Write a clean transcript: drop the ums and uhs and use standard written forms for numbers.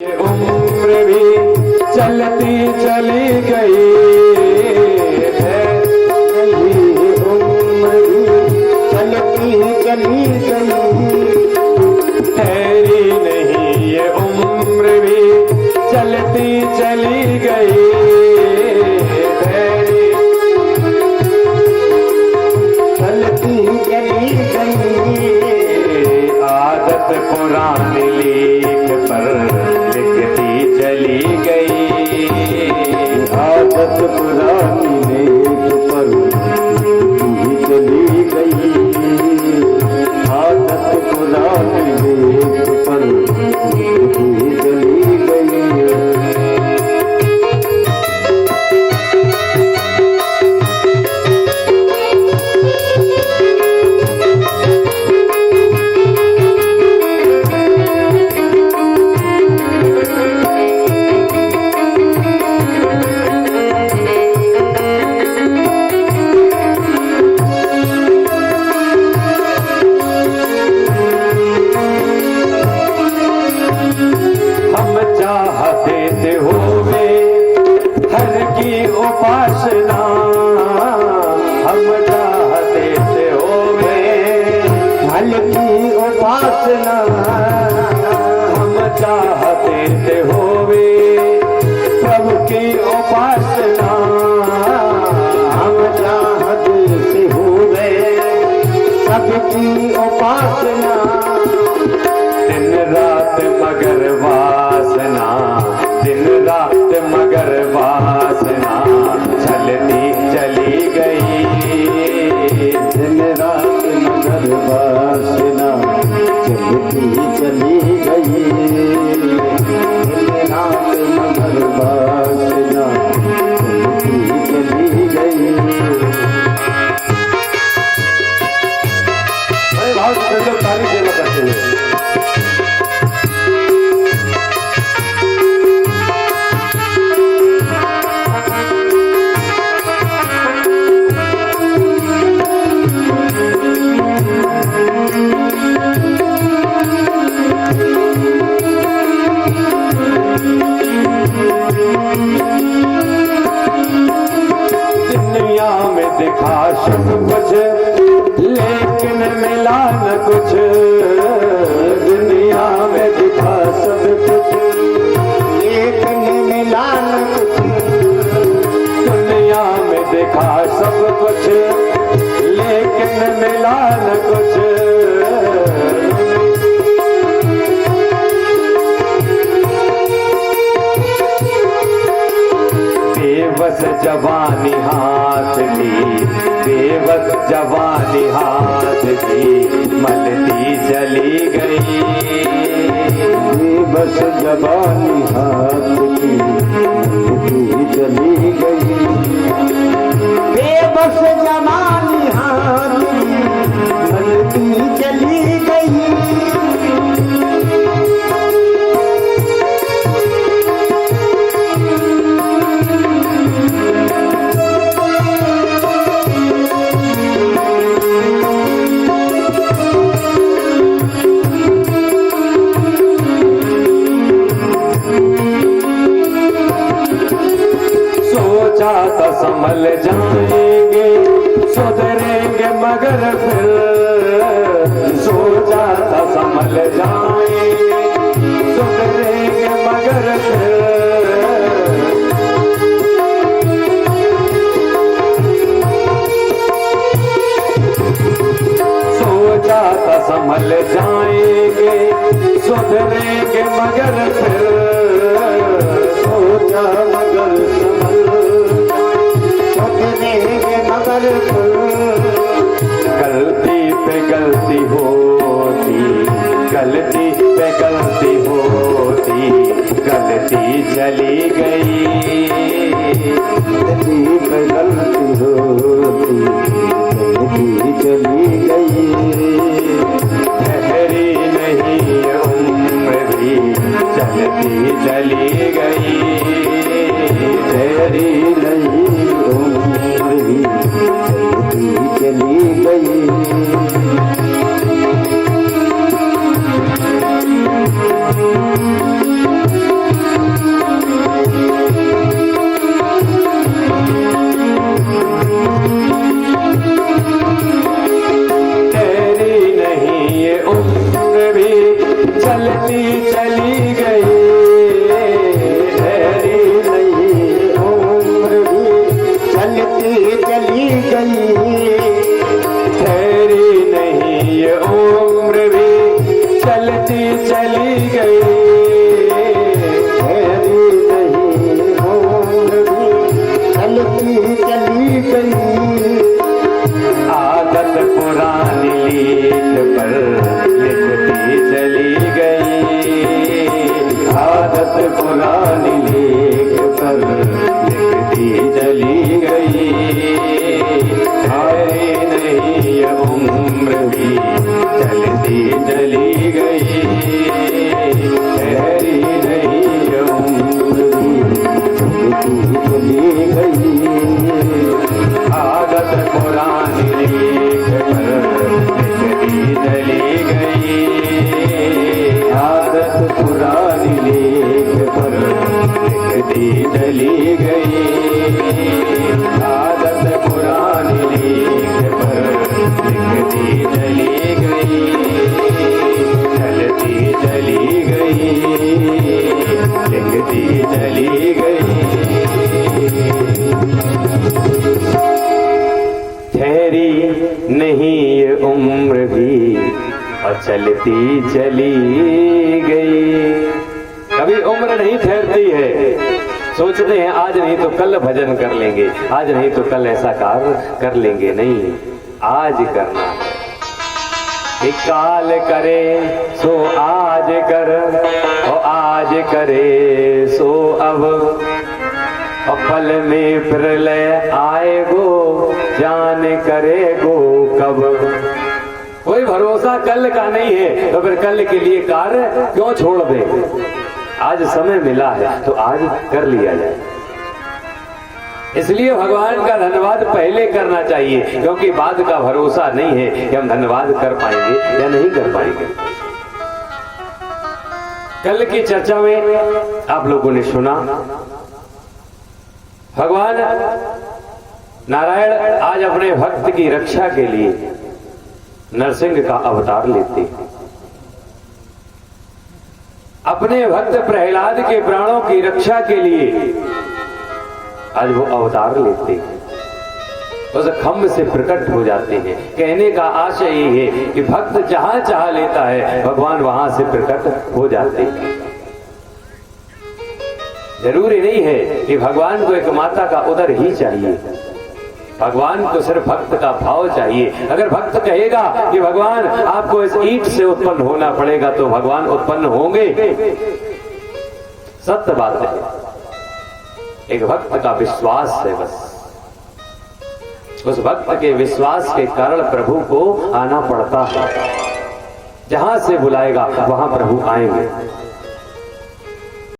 ये उम्र भी चलती चली गई है, ये उम्र भी चलती चली गई, ठहरी नहीं ये उम्र भी चलती चली गई, ठहरी चलती चली गई। आदत पुरानी लीक पर लिखती चली गई, आदत पुरानी लेख पर लिखती चली गई, आदत पुरानी लेख पर लिखती चली गई। चाहते होवे हर की उपासना, हम चाहते होवे फल की उपासना, हम चाहते होवे प्रभु की उपासना, हम चाहते हुए सबकी उपासना। दिन रात मगर वासना, दिन रात मगर वासना चलती चली गई, दिन रात मगर वासना चलती चली गई, दिन रात मगर वासना चलती चली गई। भाव से ताली सेवा करते हुए दुनिया में दिखा सब कुछ लेकिन मिला न कुछ, दुनिया में दिखा सब कुछ लेकिन मिला न कुछ, दुनिया में दिखा सब कुछ लेकिन मिला न कुछ, बेबस जवानी हाथ की, बेबस जवानी हाथ की मलती चली गई, बस जवानी हाथ की मलती चली गई, बेबस जवानी हाथ की मलती चली गई। सोचा तो संभल जाएंगे सुधरेंगे मगर फिर, सोचा तो संभल जाएंगे सुधरेंगे मगर फिर, सोचा तो संभल जाएंगे सुधरेंगे मगर फिर, सोचा मगर सुधरेंगे मगर गलती पे गलती होती, गलती पे गलती होती, गलती चली गई, गलती पे गलती होती, गलती चली गई। ठहरी नहीं उम्र भी चलती चली गई, ठहरी नहीं उम्र भी चलती चली गई। आदत पुरानी लेख पर लिखती चली गई, ठहरी नहीं ये उम्र भी चलती चली गई, ठहरी नहीं ये उम्र भी चली गई। आदत पुरानी लेख पर लिखती चली गई, आदत पुरानी लेख पर लिखती चली गई, आदत पुरानी लेख पर लिखती चली गई, चलती चली गई, लिखती चली गई। ठहरी नहीं ये उम्र भी और चलती चली गई। कभी उम्र नहीं ठहरती है, सोचते हैं आज नहीं तो कल भजन कर लेंगे, आज नहीं तो कल ऐसा कार्य कर लेंगे, नहीं आज करना है। एक काल करे सो आज कर, और आज करे सो अब, और पल में प्रलय आएगो जान करेगो कब। कोई भरोसा कल का नहीं है, तो फिर कल के लिए कार्य क्यों छोड़ दे। आज समय मिला है तो आज कर लिया जाए। इसलिए भगवान का धन्यवाद पहले करना चाहिए, क्योंकि बाद का भरोसा नहीं है कि हम धन्यवाद कर पाएंगे या नहीं कर पाएंगे। कल की चर्चा में आप लोगों ने सुना, भगवान नारायण आज अपने भक्त की रक्षा के लिए नरसिंह का अवतार लेते, अपने भक्त प्रहलाद के प्राणों की रक्षा के लिए आज वो अवतार लेते हैं, उस खम्भ से प्रकट हो जाते हैं। कहने का आशय ये है कि भक्त जहां चाह लेता है भगवान वहां से प्रकट हो जाते हैं। जरूरी नहीं है कि भगवान को एक माता का उदर ही चाहिए, भगवान को सिर्फ भक्त का भाव चाहिए। अगर भक्त कहेगा कि भगवान आपको इस ईंट से उत्पन्न होना पड़ेगा तो भगवान उत्पन्न होंगे, सत्य बात है। एक भक्त का विश्वास है, बस उस भक्त के विश्वास के कारण प्रभु को आना पड़ता है। जहां से बुलाएगा वहां प्रभु आएंगे।